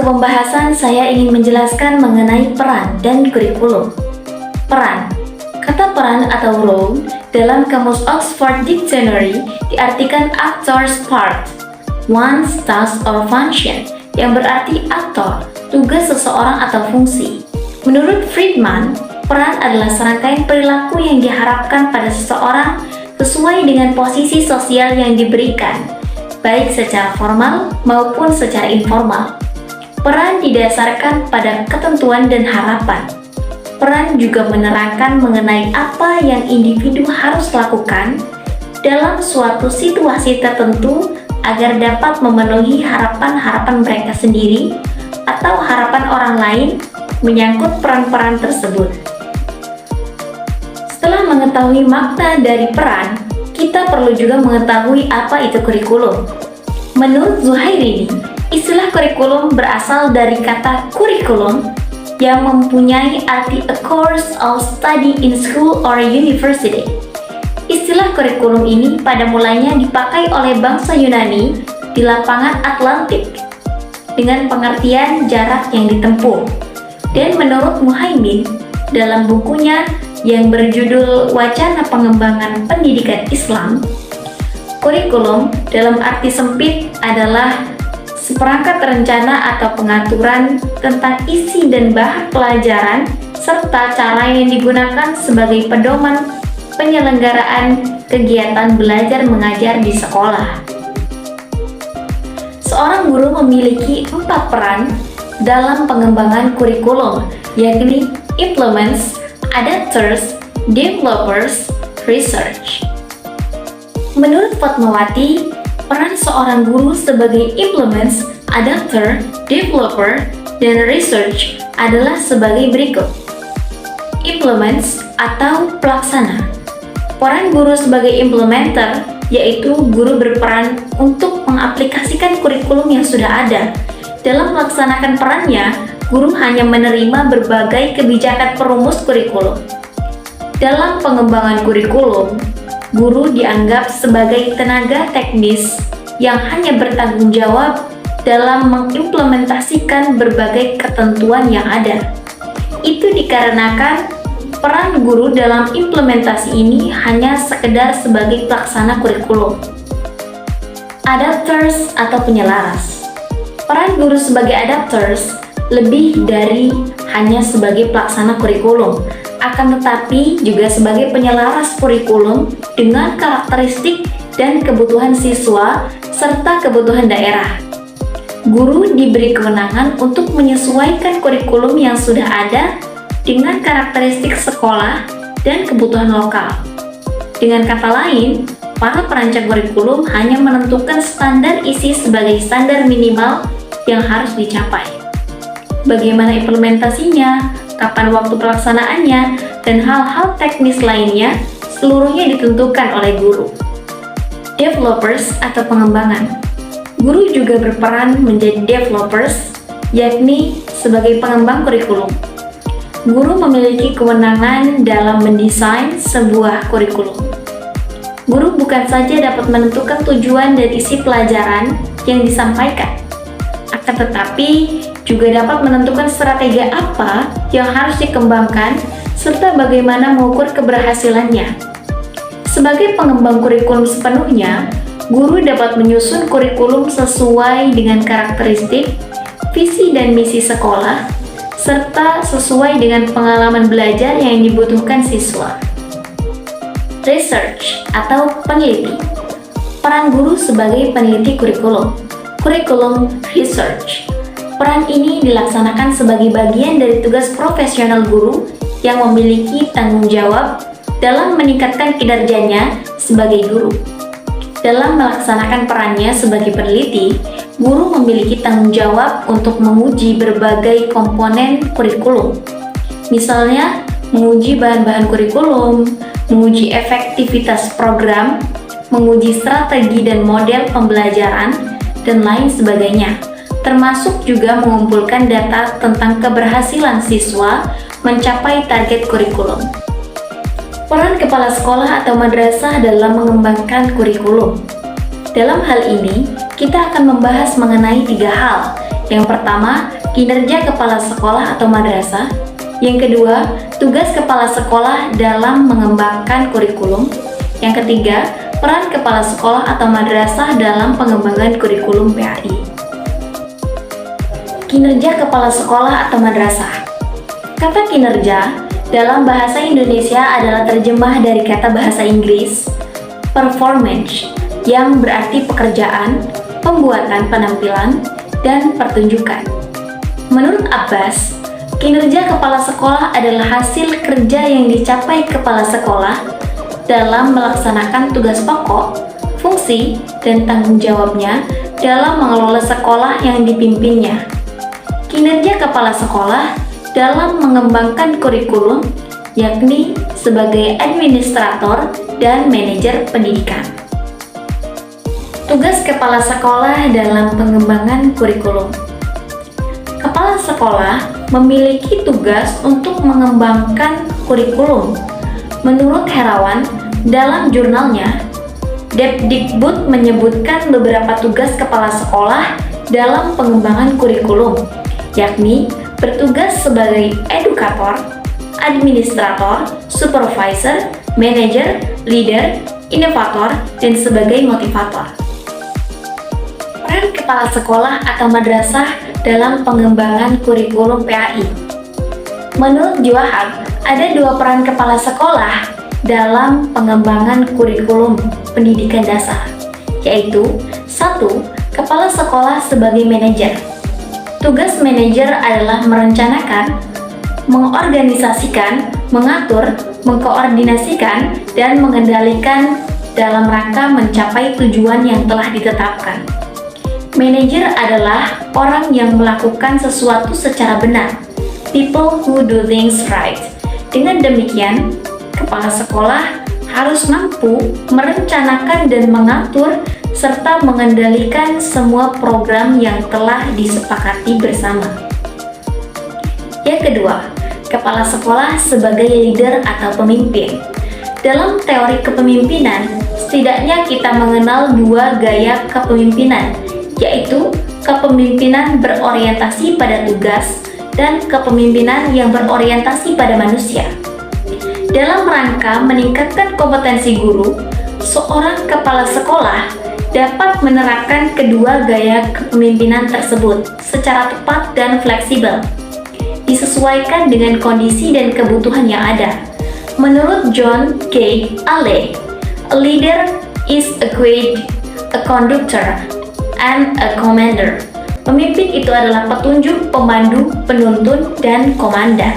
ke pembahasan, saya ingin menjelaskan mengenai peran dan kurikulum. Peran. Kata peran atau role dalam Kamus Oxford Dictionary diartikan actor's part, one's task or function, yang berarti aktor, tugas seseorang atau fungsi. Menurut Friedman, peran adalah serangkaian perilaku yang diharapkan pada seseorang sesuai dengan posisi sosial yang diberikan, baik secara formal maupun secara informal. Peran didasarkan pada ketentuan dan harapan. Peran juga menerangkan mengenai apa yang individu harus lakukan dalam suatu situasi tertentu agar dapat memenuhi harapan-harapan mereka sendiri atau harapan orang lain menyangkut peran-peran tersebut. Setelah mengetahui makna dari peran, kita perlu juga mengetahui apa itu kurikulum. Menurut Zuhairini, istilah kurikulum berasal dari kata kurikulum yang mempunyai arti a course of study in school or university. Istilah kurikulum ini pada mulanya dipakai oleh bangsa Yunani di lapangan Atlantik dengan pengertian jarak yang ditempuh. Dan menurut Muhaimin, dalam bukunya yang berjudul Wacana Pengembangan Pendidikan Islam, kurikulum dalam arti sempit adalah seperangkat rencana atau pengaturan tentang isi dan bahan pelajaran serta cara yang digunakan sebagai pedoman penyelenggaraan kegiatan belajar mengajar di sekolah. Seorang guru memiliki 4 peran dalam pengembangan kurikulum, yakni implements, adapters, developers, research. Menurut Fatmawati, peran seorang guru sebagai implements, adapter, developer, dan research adalah sebagai berikut. Implements atau pelaksana. Peran guru sebagai implementer yaitu guru berperan untuk mengaplikasikan kurikulum yang sudah ada. Dalam melaksanakan perannya, guru hanya menerima berbagai kebijakan perumus kurikulum. Dalam pengembangan kurikulum, guru dianggap sebagai tenaga teknis yang hanya bertanggung jawab dalam mengimplementasikan berbagai ketentuan yang ada. Itu dikarenakan peran guru dalam implementasi ini hanya sekedar sebagai pelaksana kurikulum. Adapters atau penyelaras. Peran guru sebagai adapters lebih dari hanya sebagai pelaksana kurikulum, akan tetapi juga sebagai penyelaras kurikulum dengan karakteristik dan kebutuhan siswa serta kebutuhan daerah. Guru diberi kewenangan untuk menyesuaikan kurikulum yang sudah ada dengan karakteristik sekolah dan kebutuhan lokal. Dengan kata lain, para perancang kurikulum hanya menentukan standar isi sebagai standar minimal yang harus dicapai. Bagaimana implementasinya, kapan waktu pelaksanaannya, dan hal-hal teknis lainnya seluruhnya ditentukan oleh guru. Developers atau pengembangan. Guru juga berperan menjadi developers, yakni sebagai pengembang kurikulum. Guru memiliki kewenangan dalam mendesain sebuah kurikulum. Guru bukan saja dapat menentukan tujuan dan isi pelajaran yang disampaikan, akan tetapi juga dapat menentukan strategi apa yang harus dikembangkan serta bagaimana mengukur keberhasilannya. Sebagai pengembang kurikulum sepenuhnya, guru dapat menyusun kurikulum sesuai dengan karakteristik, visi dan misi sekolah, serta sesuai dengan pengalaman belajar yang dibutuhkan siswa. Research atau peneliti. Peran guru sebagai peneliti kurikulum. Kurikulum research. Peran ini dilaksanakan sebagai bagian dari tugas profesional guru yang memiliki tanggung jawab dalam meningkatkan kinerjanya sebagai guru. Dalam melaksanakan perannya sebagai peneliti, guru memiliki tanggung jawab untuk menguji berbagai komponen kurikulum. Misalnya, menguji bahan-bahan kurikulum, menguji efektivitas program, menguji strategi dan model pembelajaran, dan lain sebagainya. Termasuk juga mengumpulkan data tentang keberhasilan siswa mencapai target kurikulum. Peran kepala sekolah atau madrasah dalam mengembangkan kurikulum. Dalam hal ini, kita akan membahas mengenai 3 hal, Yang pertama, kinerja kepala sekolah atau madrasah. Yang kedua, tugas kepala sekolah dalam mengembangkan kurikulum. Yang ketiga, peran kepala sekolah atau madrasah dalam pengembangan kurikulum PAI. Kinerja kepala sekolah atau madrasah. Kata kinerja dalam bahasa Indonesia adalah terjemah dari kata bahasa Inggris performance, yang berarti pekerjaan, pembuatan penampilan, dan pertunjukan. Menurut Abbas, kinerja kepala sekolah adalah hasil kerja yang dicapai kepala sekolah dalam melaksanakan tugas pokok, fungsi, dan tanggung jawabnya dalam mengelola sekolah yang dipimpinnya. Kinerja kepala sekolah dalam mengembangkan kurikulum, yakni sebagai administrator dan manajer pendidikan. Tugas kepala sekolah dalam pengembangan kurikulum. Kepala sekolah memiliki tugas untuk mengembangkan kurikulum. Menurut Herawan, dalam jurnalnya, Depdikbud menyebutkan beberapa tugas kepala sekolah dalam pengembangan kurikulum, yakni bertugas sebagai edukator, administrator, supervisor, manager, leader, inovator, dan sebagai motivator. Peran kepala sekolah atau madrasah dalam pengembangan kurikulum PAI. Menurut Juwahab, ada dua peran kepala sekolah dalam pengembangan kurikulum pendidikan dasar, yaitu 1. Kepala sekolah sebagai manajer. Tugas manajer adalah merencanakan, mengorganisasikan, mengatur, mengkoordinasikan, dan mengendalikan dalam rangka mencapai tujuan yang telah ditetapkan. Manajer adalah orang yang melakukan sesuatu secara benar, people who do things right. Dengan demikian, kepala sekolah harus mampu merencanakan dan mengatur serta mengendalikan semua program yang telah disepakati bersama. Yang kedua, kepala sekolah sebagai leader atau pemimpin. Dalam teori kepemimpinan, setidaknya kita mengenal dua gaya kepemimpinan, yaitu kepemimpinan berorientasi pada tugas dan kepemimpinan yang berorientasi pada manusia. Dalam rangka meningkatkan kompetensi guru, seorang kepala sekolah dapat menerapkan kedua gaya kepemimpinan tersebut secara tepat dan fleksibel, disesuaikan dengan kondisi dan kebutuhan yang ada. Menurut John K. Alley, a leader is a guide, a conductor, and a commander. Pemimpin itu adalah petunjuk, pemandu, penuntun, dan komandan.